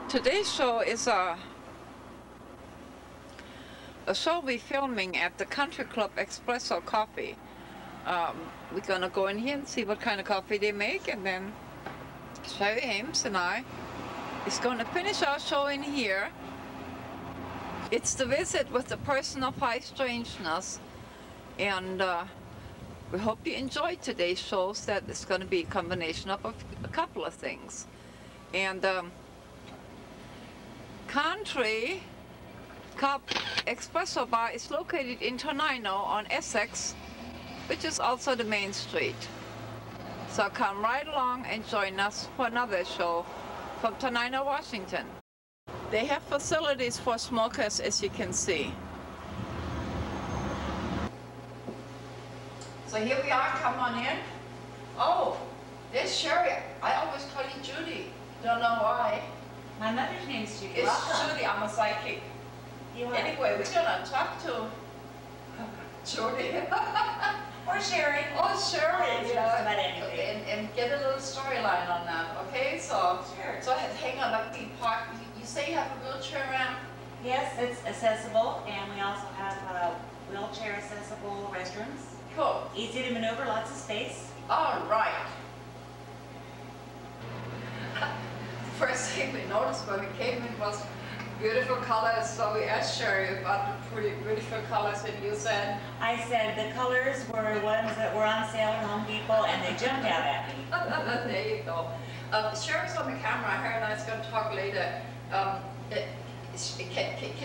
Today's show is a show we're filming at the Country Club Espresso Coffee. We're gonna go in here and see what kind of coffee they make, and then Cheri Ames and I is gonna finish our show in here. It's the visit with the person of High Strangeness, and we hope you enjoyed today's shows. That it's gonna be a combination of a couple of things. And Country Club Espresso Bar is located in Tonino on Essex, which is also the main street. So come right along and join us for another show from Tonino, Washington. They have facilities for smokers, as you can see. So here we are, come on in. Oh, there's Cheri. I always call you Judy. Don't know why. My mother's name's Judy. It's Judy, I'm a psychic. Anyway, we're gonna talk to Judy. Or Cheri. Oh, Cheri, yeah. About anything. And get a little storyline on that, okay? So, sure. So hang on, let me park. You say you have a wheelchair ramp? Yes, it's accessible, and we also have wheelchair accessible restrooms. Cool. Easy to maneuver, lots of space. All right. The first thing we noticed when we came in was beautiful colors, so we asked Cheri about the pretty beautiful colors, and you said? I said the colors were ones that were on sale at Home Depot, and they jumped out at me. There you go. Cheri's on the camera. Her and I is going to talk later. Can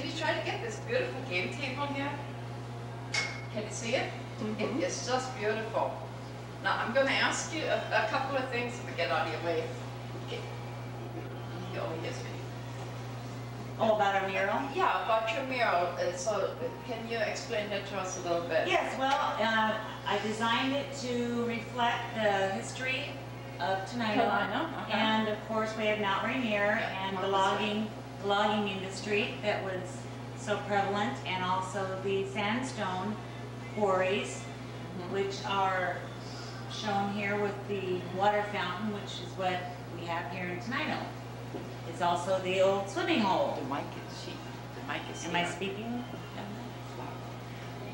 you try to get this beautiful game table here? Can you see it? Mm-hmm. It's just beautiful. Now I'm going to ask you a couple of things. Let me get out of your way. Okay. You over here, sweetie. Oh, about our mural? Yeah, about your mural. So can you explain that to us a little bit? Yes, well, I designed it to reflect the history of Tonino. And of course we have Mount Rainier and the logging industry that was so prevalent, and also the sandstone quarries, which are shown here with the water fountain, which is what we have here in Tonino. It's also the old swimming hole. The mic is Am I speaking?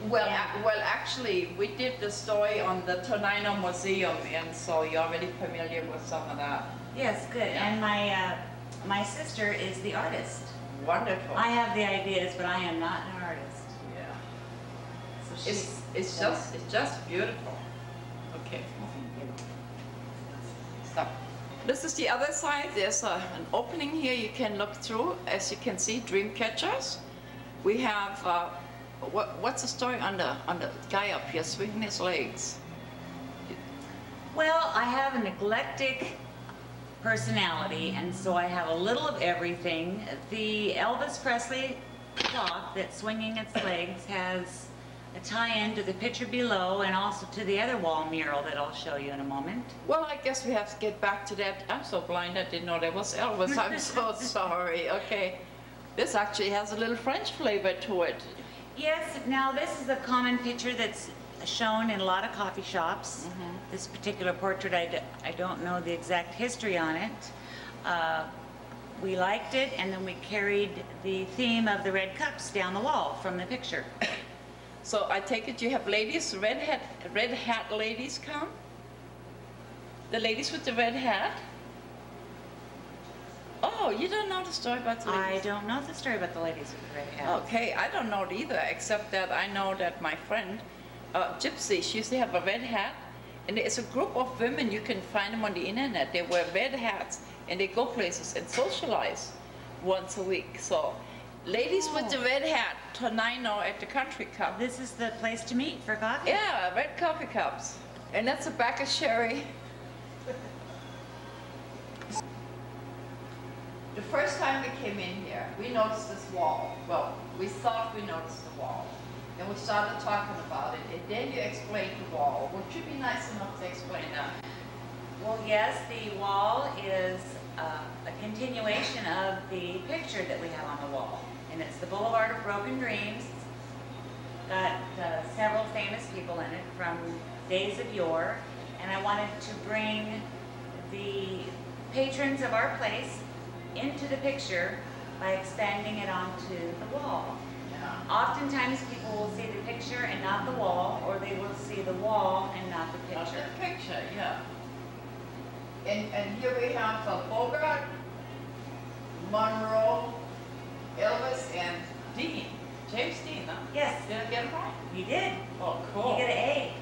Well, well, actually, we did the story on the Tonino Museum, and so you're already familiar with some of that. Yes, good. Yeah. And my sister is the artist. Wonderful. I have the ideas, but I am not an artist. Yeah. So it's just beautiful. Okay. Stop. This is the other side. There's an opening here you can look through. As you can see, dream catchers. We have what's the story on the guy up here swinging his legs? Well, I have an eclectic personality, and so I have a little of everything. The Elvis Presley clock that's swinging its legs has a tie-in to the picture below, and also to the other wall mural that I'll show you in a moment. Well, I guess we have to get back to that. I'm so blind I didn't know there was Elvis. I'm so sorry. Okay. This actually has a little French flavor to it. Yes, now this is a common picture that's shown in a lot of coffee shops. This particular portrait, I don't know the exact history on it. We liked it, and then we carried the theme of the red cups down the wall from the picture. So I take it you have ladies, red hat ladies come? The ladies with the red hat? Oh, you don't know the story about the ladies? I don't know the story about the ladies with the red hats. Okay, I don't know it either, except that I know that my friend, Gypsy, she used to have a red hat, and there's a group of women, you can find them on the internet, they wear red hats, and they go places and socialize once a week. So, ladies with the red hat, Tonino at the Country Club. This is the place to meet for coffee? Yeah, red coffee cups. And that's the back of Cheri. The first time we came in here, we noticed this wall. Well, we thought we noticed the wall. And we started talking about it. And then you explained the wall. Would you be nice enough to explain that? Well, yes, the wall is a continuation of the picture that we have on the wall. And it's the Boulevard of Broken Dreams. It's got several famous people in it from days of yore. And I wanted to bring the patrons of our place into the picture by expanding it onto the wall. Yeah. Oftentimes people will see the picture and not the wall, or they will see the wall and not the picture. Not the picture, yeah. And here we have Bogart, Monroe, Elvis, and Dean. James Dean, huh? Yes. Did I get it right? You did. Oh, cool. You get an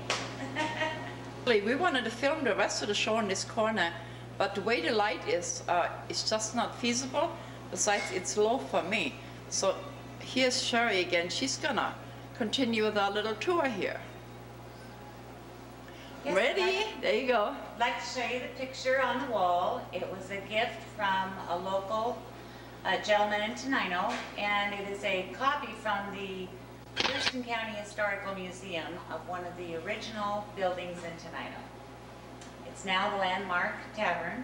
A. We wanted to film the rest of the show in this corner, but the way the light is, it's just not feasible. Besides, it's low for me. So here's Cheri again. She's gonna continue with our little tour here. Yes, Ready? There you go. I'd like to show you the picture on the wall. It was a gift from a local gentleman in Tenino, and it is a copy from the Houston County Historical Museum of one of the original buildings in Tenino. It's now the Landmark Tavern,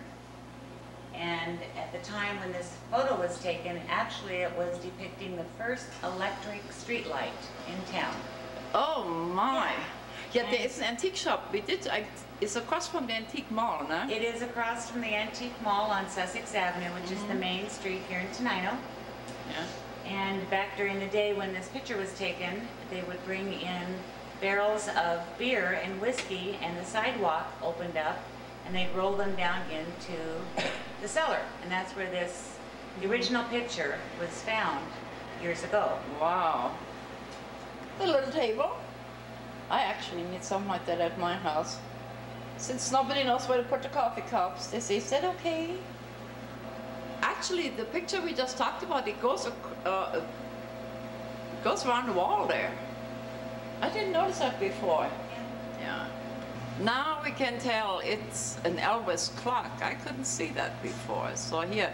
and at the time when this photo was taken, actually it was depicting the first electric street light in town. Oh my. Yeah. Yeah, there is an antique shop. It's across from the antique mall, no? It is across from the Antique Mall on Sussex Avenue, which is the main street here in Tenino. Yeah. And back during the day when this picture was taken, they would bring in barrels of beer and whiskey, and the sidewalk opened up, and they'd roll them down into the cellar. And that's where the original picture was found years ago. Wow. The little table. I actually need something like that at my house. Since nobody knows where to put the coffee cups, they say, is that okay? Actually, the picture we just talked about, it goes around the wall there. I didn't notice that before. Yeah. Now we can tell it's an Elvis clock. I couldn't see that before. So here,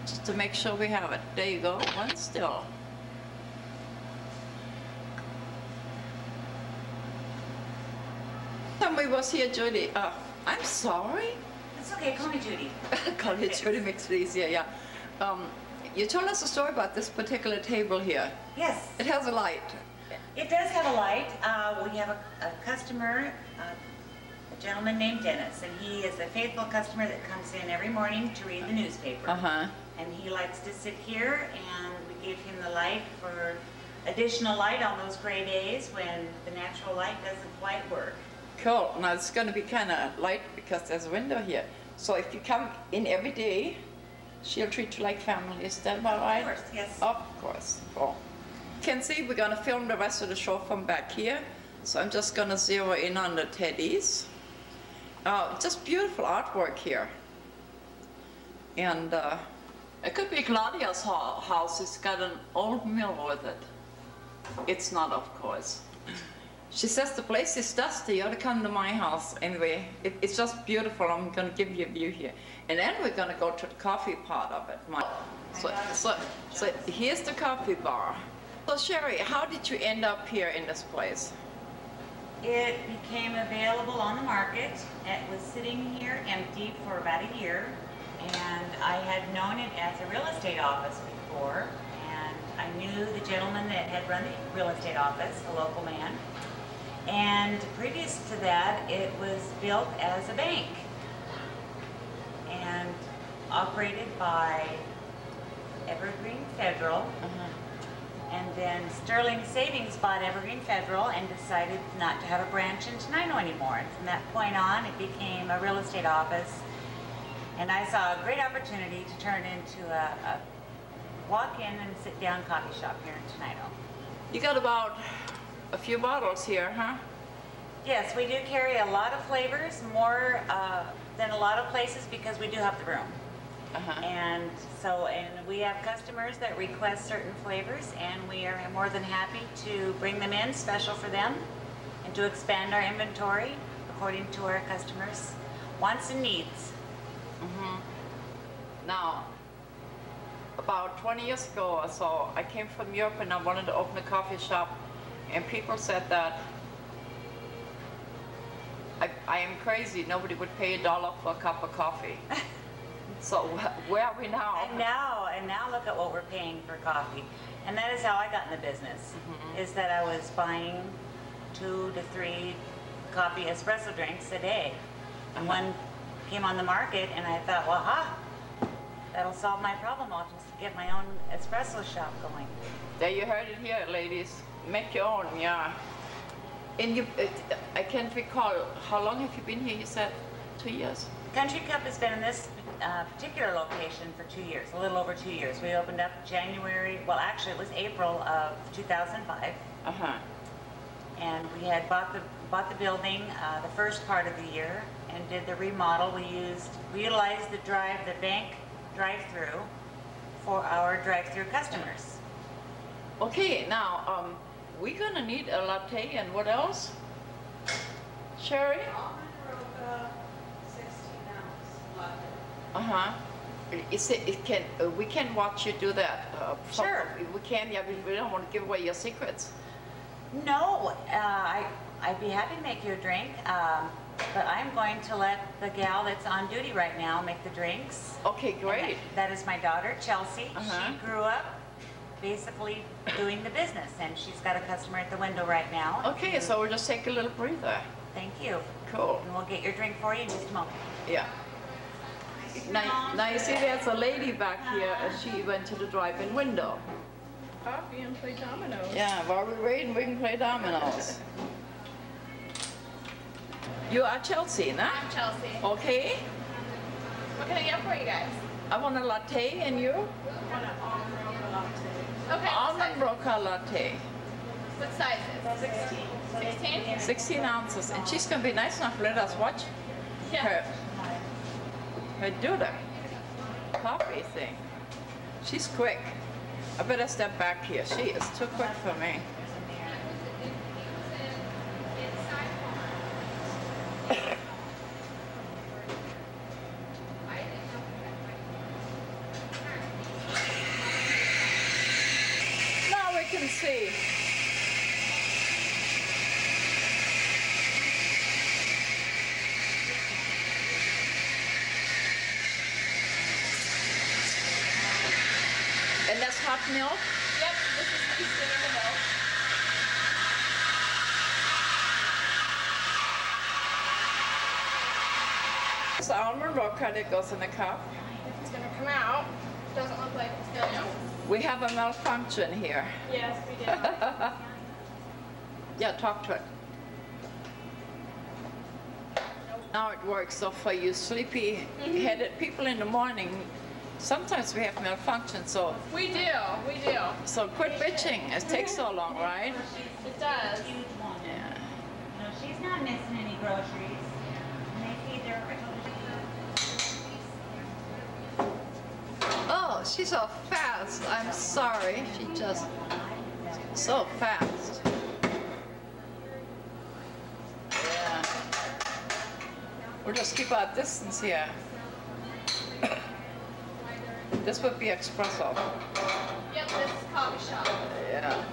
just to make sure we have it. There you go, one still. Somebody was here, Judy. I'm sorry. It's okay, call me Judy. Call me Judy makes it easier, yeah. You told us a story about this particular table here. Yes. It has a light. It does have a light. We have a customer, a gentleman named Dennis, and he is a faithful customer that comes in every morning to read the newspaper. Uh-huh. And he likes to sit here, and we give him the light for additional light on those gray days when the natural light doesn't quite work. Cool. Now it's going to be kind of light because there's a window here. So if you come in every day, she'll treat you like family. Is that about right? Of course, yes. Of course. Cool. You can see we're going to film the rest of the show from back here. So I'm just going to zero in on the teddies. Just beautiful artwork here. And it could be Claudia's house. It's got an old mill with it. It's not, of course. She says the place is dusty, you ought to come to my house. Anyway, it's just beautiful. I'm going to give you a view here. And then we're going to go to the coffee part of it. So here's the coffee bar. So Cheri, how did you end up here in this place? It became available on the market. It was sitting here empty for about a year. And I had known it as a real estate office before. And I knew the gentleman that had run the real estate office, a local man. And previous to that, it was built as a bank and operated by Evergreen Federal. And then Sterling Savings bought Evergreen Federal and decided not to have a branch in Tenino anymore. And from that point on, it became a real estate office. And I saw a great opportunity to turn into a walk-in and sit-down coffee shop here in Tenino. You got about a few bottles here, huh? Yes, we do carry a lot of flavors, more than a lot of places because we do have the room. And we have customers that request certain flavors, and we are more than happy to bring them in special for them and to expand our inventory according to our customers' wants and needs. Now, about 20 years ago or so, I came from Europe and I wanted to open a coffee shop. And people said that I am crazy. Nobody would pay $1 for a cup of coffee. So where are we now? And now look at what we're paying for coffee. And that is how I got in the business, is that I was buying 2 to 3 coffee espresso drinks a day. And one came on the market and I thought, well, that'll solve my problem. I'll just get my own espresso shop going. There you heard it here, ladies. Make your own, yeah. And you, I can't recall, how long have you been here? You said 2 years? Country Cup has been in this particular location for 2 years, a little over 2 years. We opened up January, well actually it was April of 2005. Uh-huh. And we had bought the building the first part of the year and did the remodel. We utilized the bank drive-through for our drive-through customers. Okay, now we're gonna need a latte and what else? Cheri? Almond mocha, 16-ounce latte. Uh-huh. We can watch you do that. Sure. We can, yeah, we don't want to give away your secrets. No, I'd be happy to make you a drink, but I'm going to let the gal that's on duty right now make the drinks. Okay, great. That is my daughter, Chelsea. Uh-huh. She grew up basically doing the business, and she's got a customer at the window right now. Okay, so we'll just take a little breather. Thank you. Cool. And we'll get your drink for you in just a moment. Yeah. Now you see there's a lady back here, and she went to the drive-in window. Coffee and play dominoes. Yeah, while we're waiting, we can play dominoes. You are Chelsea, nah? I'm Chelsea. Okay. What can I get for you guys? I want a latte, and you? I want an almond mocha latte. Okay. Almond mocha latte. What size is it? 16? 16 ounces, and she's gonna be nice enough to let us watch Yeah. her do the coffee thing. She's quick. I better step back here. She is too quick for me. Now we can see. And that's hot milk? Yep, this is Houston in the milk. It's almond mocha that goes in the cup. If it's gonna come out, doesn't look like it's gonna. We have a malfunction here. Yes, we did. Yeah, talk to it. Now it works. So for you sleepy-headed people in the morning, sometimes we have malfunction. So We do. so quit bitching. It takes so long, right? It does. Huge one. Yeah. No, she's not missing any groceries. And they feed their Oh, she's so fast. I'm sorry. She just so fast. Yeah. We'll just keep our distance here. This would be espresso. Yep, this is coffee shop. Yeah.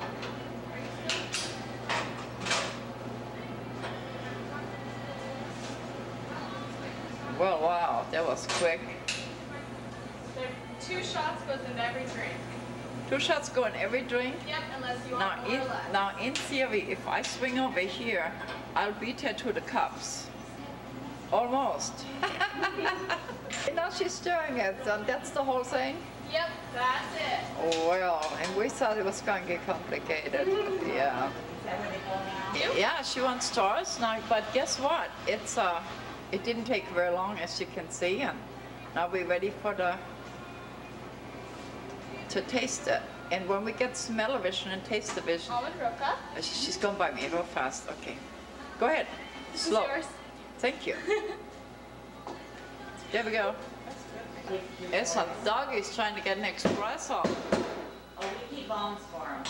Well, wow, that was quick. There, 2 shots goes in every drink. 2 shots go in every drink. Yep, unless you want more or less. Now, in theory, if I swing over here, I'll beat her to the cups. Almost. And now she's stirring it, and that's the whole thing? Yep, that's it. Oh, well, and we thought it was going to get complicated. Yeah. Yeah, she wants stars now, but guess what? It didn't take very long, as you can see, and now we're ready for to taste it. And when we get smell-o-vision and taste-o-vision, Almond mocha. she's going by me real fast. Okay, go ahead. This Slow. is yours. Thank you. There we go. It's a dog is trying to get an espresso. Oh, we keep bones for them.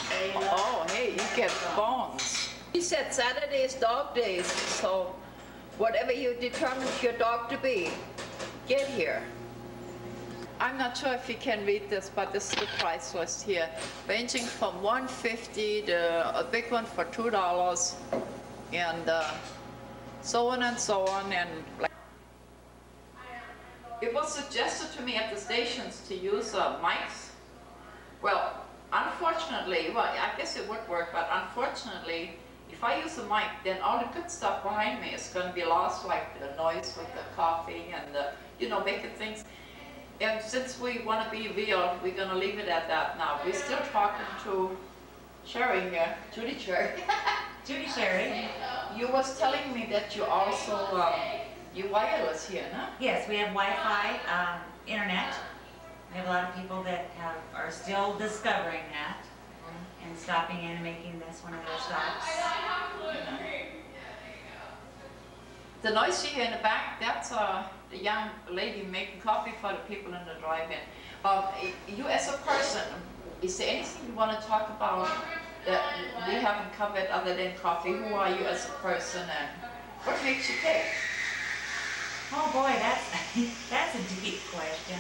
Oh, hey, you get bones. He said Saturday is dog days, so whatever you determine your dog to be, get here. I'm not sure if you can read this, but this is the price list here, ranging from $1.50 to a big one for $2, and so on and so on. And it was suggested to me at the stations to use mics. Well, unfortunately, well, I guess it would work, but unfortunately, if I use a mic, then all the good stuff behind me is going to be lost, like the noise with the coffee and the, you know, making things. And since we want to be real, we're going to leave it at that now. We're still talking to Cheri here, Judy Cheri. Judy Cheri. You was telling me that you also, you wireless here, no? Yes, we have Wi-Fi, internet. We have a lot of people that are still discovering that and stopping in and making this one of their stops. The noise you hear in the back, that's the young lady making coffee for the people in the drive-in. You as a person, is there anything you want to talk about that we haven't covered other than coffee? Who are you as a person and what makes you tick? Oh boy, that's a deep question.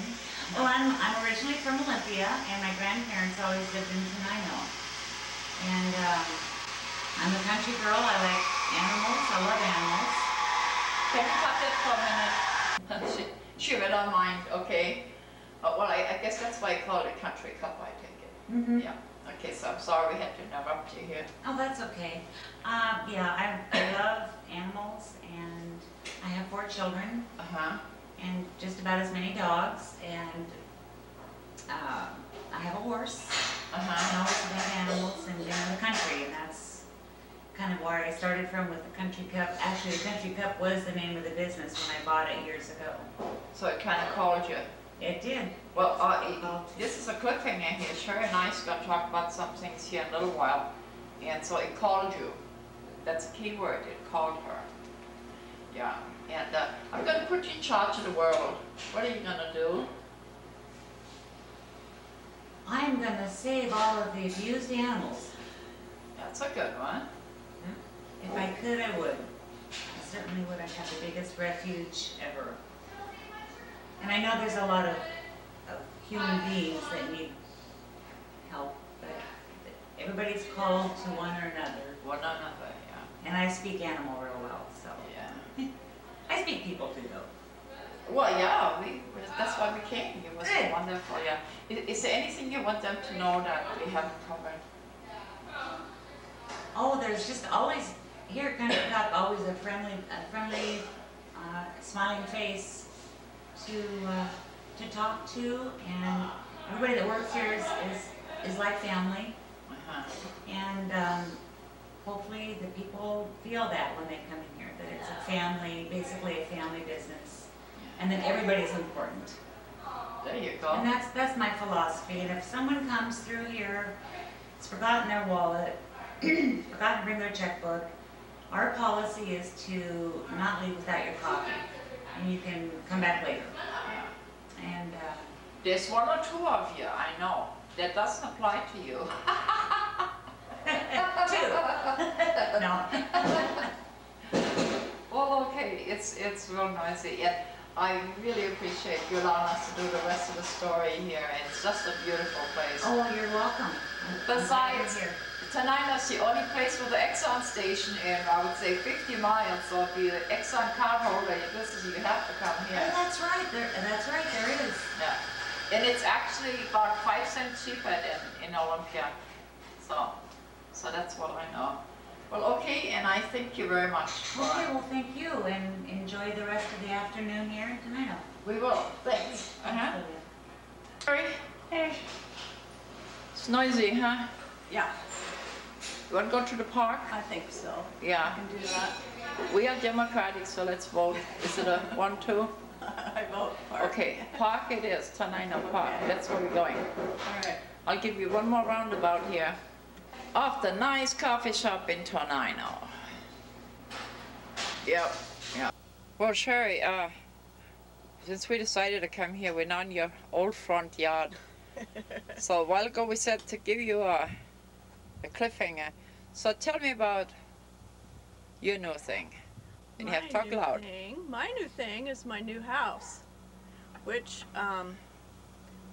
Well, I'm originally from Olympia, and my grandparents always lived in Tenino. And I'm a country girl. I like animals. I love animals. Can you cut that for a minute? she read our mind, okay. Well, I guess that's why I call it a country cup, I take it. Mm-hmm. Yeah. Okay, so I'm sorry we had to interrupt you here. Oh, that's okay. Yeah, I love animals, and I have 4 children. And just about as many dogs, and I have a horse. I always love animals and been in the country, and that's kind of where I started from with the Country Cup. Actually, the Country Cup was the name of the business when I bought it years ago. So it kind of called you. It did. Well, this is a cliffhanger here. Cheri and I are going to talk about some things here in a little while. And so it called you. That's a key word. It called her. Yeah. And I'm going to put you in charge of the world. What are you going to do? I'm going to save all of the abused animals. That's a good one. If I could, I would. I certainly would. I'd have the biggest refuge ever. And I know there's a lot of human beings that need help, but everybody's called to one or another. One or another, yeah. And I speak animal real well, so. Yeah. I speak people too, though. Well, yeah, that's why we came. It was wonderful, yeah. Is there anything you want them to know that we haven't covered? Oh, there's just always, here at Country Cup, always a friendly, smiling face to talk to, and everybody that works here is like family. And hopefully the people feel that when they come in here, that it's a family, basically a family business, and that everybody's important. There you go. And that's my philosophy. And if someone comes through here, has forgotten their wallet, forgotten to bring their checkbook, our policy is to not leave without your coffee, and you can come back later. And there's 1 or 2 of you, I know. That doesn't apply to you. 2. No. Well, okay, it's real noisy. Yeah, I really appreciate you allowing us to do the rest of the story here. It's just a beautiful place. Oh, you're welcome. Besides, Tenino's the only place with the Exxon station in, I would say, 50 miles. So if you're an Exxon cardholder, you have to come here. Oh, that's right. There is. Yeah. And it's actually about 5 cents cheaper in Olympia. So that's what I know. Well, okay, and I thank you very much. Okay, well, thank you, and enjoy the rest of the afternoon here in Tenino. We will. Thanks. Sorry. Hey. It's noisy, huh? Yeah, You want to go to the park? I think so. Yeah. I can do that. We are Democratic, so let's vote. Is it a 1-2? I vote park. Okay, park it is, Tenino Park. That's where we're going. All right. I'll give you one more roundabout here. Off the nice coffee shop in Tenino. Yep, yeah. Well, Cheri, since we decided to come here, we're now in your old front yard. So a while ago we said to give you a cliffhanger. So tell me about your new thing. And you have to talk loud. My new thing is my new house, which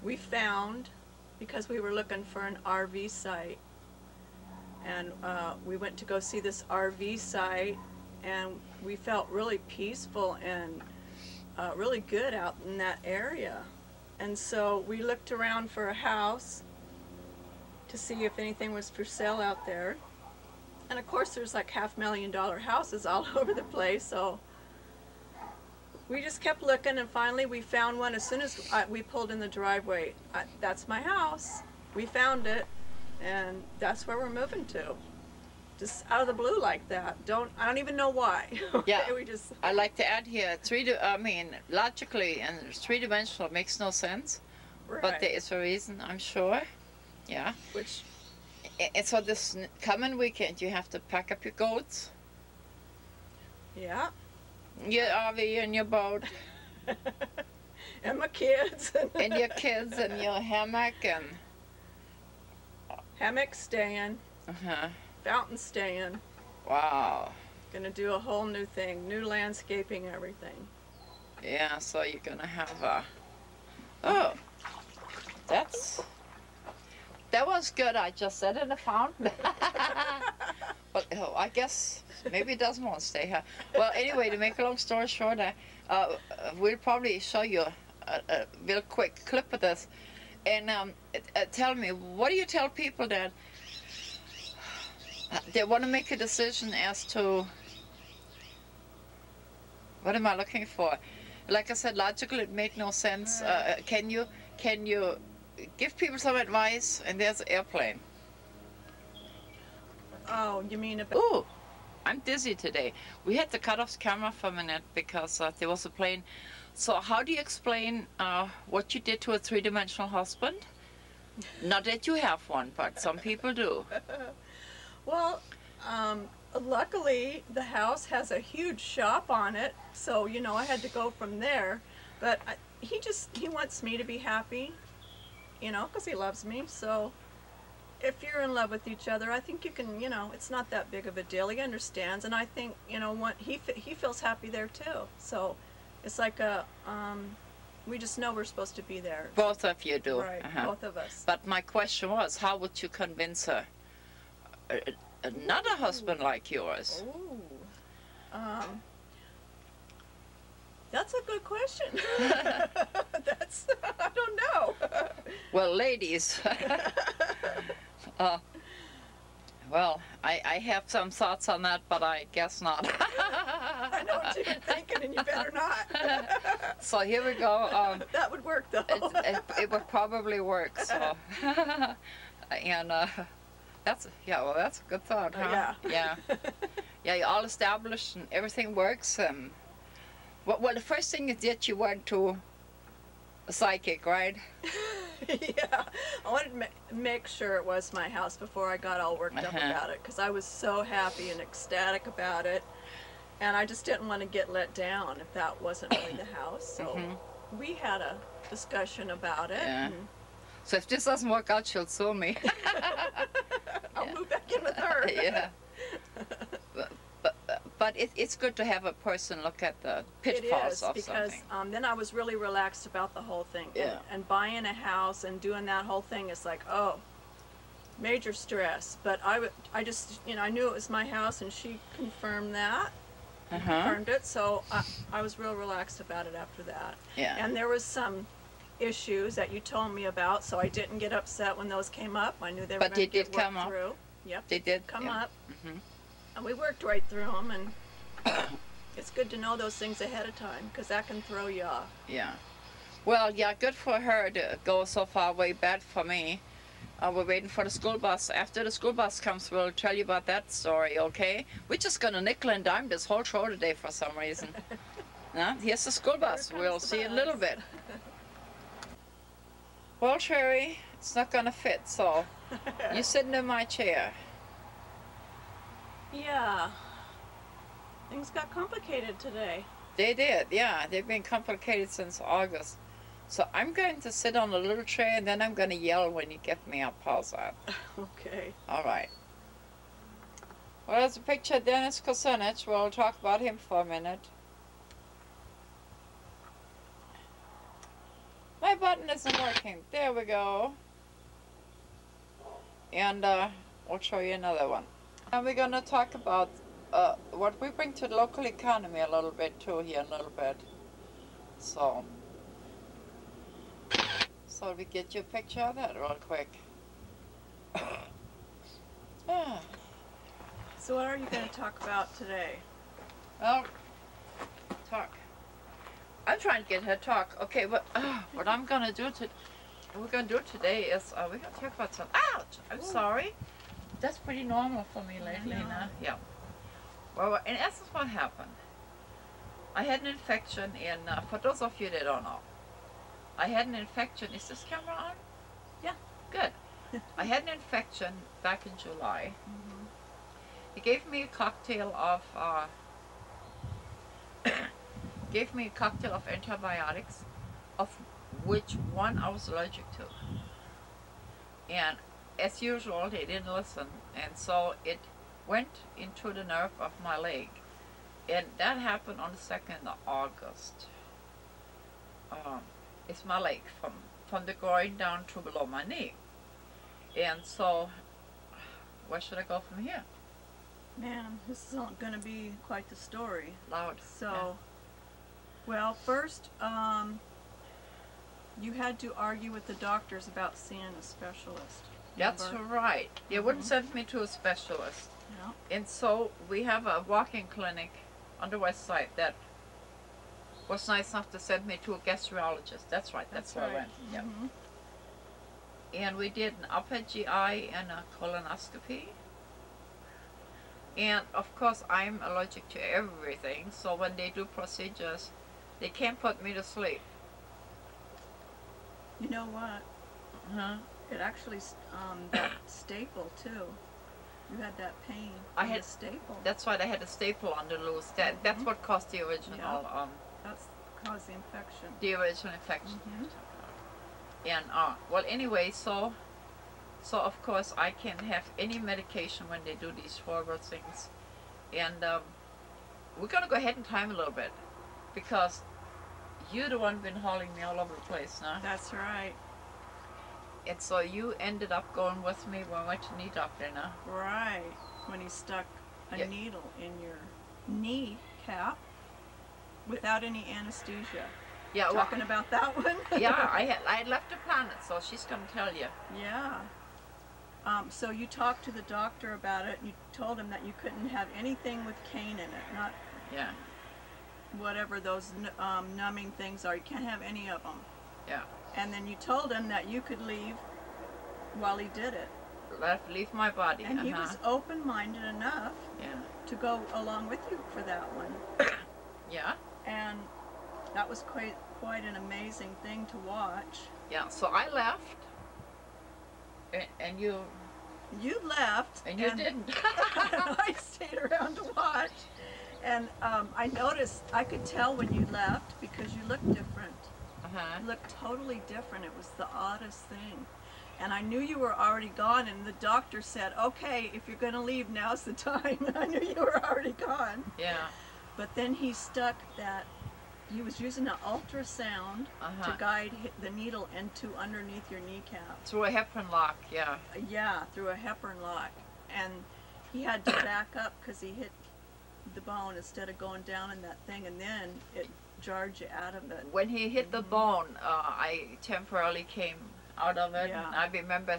we found because we were looking for an RV site. And we went to go see this RV site, and we felt really peaceful and really good out in that area. And so we looked around for a house to see if anything was for sale out there. And of course there's like $500,000 houses all over the place, so we just kept looking, and finally we found one. As soon as we pulled in the driveway, that's my house. We found it, and that's where we're moving to. Just out of the blue like that. I don't even know why. Yeah. We just. I like to add here, logically and three-dimensional makes no sense, Right. but there is a reason, I'm sure. Yeah. Which. And so this coming weekend, you have to pack up your goats, Yeah. your RV and your boat, And my kids. and your kids and your hammock and. Hammock staying. Uh-huh. Fountain staying. Wow. Gonna do a whole new thing. New landscaping, everything. Yeah, so you're gonna have a. Oh, that was good. I just said in the fountain. But I guess maybe it doesn't want to stay here. Well, anyway, to make a long story short, we'll probably show you a real quick clip of this. And tell me, what do you tell people that they want to make a decision as to, what am I looking for? Like I said, logically it made no sense. Can you give people some advice? And there's an airplane. Oh, you mean about... Ooh, I'm dizzy today. We had to cut off the camera for a minute because there was a plane. So how do you explain what you did to a three-dimensional husband? Not that you have one, but some people do. Well, luckily the house has a huge shop on it, so you know I had to go from there. But he wants me to be happy, you know, because he loves me. So if you're in love with each other, I think you can, you know, it's not that big of a deal. He understands, and I think, you know, he feels happy there too. So it's like we just know we're supposed to be there. Both of you do. Right, both of us. But my question was, how would you convince her? Another husband like yours. Ooh. That's a good question. I don't know. Well, ladies, well, I have some thoughts on that, but I guess not. I know what you're thinking, and you better not. So here we go. That would work, though. It would probably work. So, and that's a good thought, huh? Yeah. Yeah. You're all established and everything works. And well, the first thing is that you went to a psychic, right? Yeah, I wanted to make sure it was my house before I got all worked up about it, because I was so happy and ecstatic about it, and I just didn't want to get let down if that wasn't really the house. So we had a discussion about it. Yeah. So if this doesn't work out, she'll sue me. I'll move back in with her. Yeah. But it's good to have a person look at the pitfalls of because something. then I was really relaxed about the whole thing. Yeah. And buying a house and doing that whole thing is like, oh, major stress. But I just, you know, I knew it was my house, and she confirmed that. Confirmed it, so I was real relaxed about it after that. Yeah. And there was some issues that you told me about, so I didn't get upset when those came up. I knew they were going to get worked through. Yep. They did come up. And we worked right through them, and it's good to know those things ahead of time, because that can throw you off. Yeah. Well, yeah, good for her to go so far away, bad for me. We're waiting for the school bus. After the school bus comes, we'll tell you about that story, okay? We're just going to nickel and dime this whole show today for some reason. Here's the school bus. We'll see you in a little bit. Well, Cheri, it's not going to fit, so you're sitting in my chair. Yeah. Things got complicated today. They did, yeah. They've been complicated since August. So I'm going to sit on a little chair, and then I'm going to yell when you get me up. How's that? Okay. All right. Well, there's a picture of Dennis Kucinich. We'll talk about him for a minute. My button isn't working. There we go. And we'll show you another one. And we're going to talk about what we bring to the local economy a little bit too here a little bit. So we get you a picture of that real quick. So what are you going to talk about today? Well, talk. I'm trying to get her to talk. Okay, but what I'm gonna do we're gonna do today is we're gonna talk about some. Ouch! I'm sorry. That's pretty normal for me lately, now. Yeah. Well, in essence, what happened? I had an infection in. For those of you that don't know, I had an infection. Is this camera on? Yeah. Good. I had an infection back in July. He gave me a cocktail of antibiotics, of which one I was allergic to. And as usual, they didn't listen, and so it went into the nerve of my leg, and that happened on the 2nd of August. It's my leg from the groin down to below my knee. And so, where should I go from here? Man, this is going to be quite the story. Loud. So, yeah. Well, first, you had to argue with the doctors about seeing a specialist. That's right. They wouldn't send me to a specialist. Yeah. And so we have a walk-in clinic on the west side that was nice enough to send me to a gastrologist. That's right. That's where I went. Yeah. And we did an upper GI and a colonoscopy. And of course, I'm allergic to everything. So when they do procedures, they can't put me to sleep. You know what? It actually, that staple too. You had that pain. I had a staple. That's right. I had a staple on the loose. That's what caused the original. That's caused the infection. The original infection. And well, anyway, so of course I can't have any medication when they do these horrible things. And we're gonna go ahead and time a little bit, because you're the one been hauling me all over the place, huh? That's right. And so you ended up going with me when we went to knee doctor, now. Right. When he stuck a needle in your knee cap without any anesthesia. Yeah. Talking about that one? Yeah, I had left the planet, so she's gonna tell you. Yeah. So you talked to the doctor about it, and you told him that you couldn't have anything with cane in it, not whatever those numbing things are. You can't have any of them. Yeah. And then you told him that you could leave while he did it. Leave my body. And he was open-minded enough to go along with you for that one. Yeah. And that was quite an amazing thing to watch. Yeah, so I left, and you... You left. And you didn't. I stayed around to watch. And I noticed, I could tell when you left because you looked different. You looked totally different. It was the oddest thing. And I knew you were already gone, and the doctor said, okay, if you're going to leave, now's the time. And I knew you were already gone. Yeah. But then he stuck that, he was using an ultrasound to guide the needle into underneath your kneecap. Through a heparin lock, yeah. Yeah, through a heparin lock. And he had to back up because he hit the bone instead of going down in that thing, and then it jarred you out of it. When he hit the bone, I temporarily came out of it. Yeah. I remember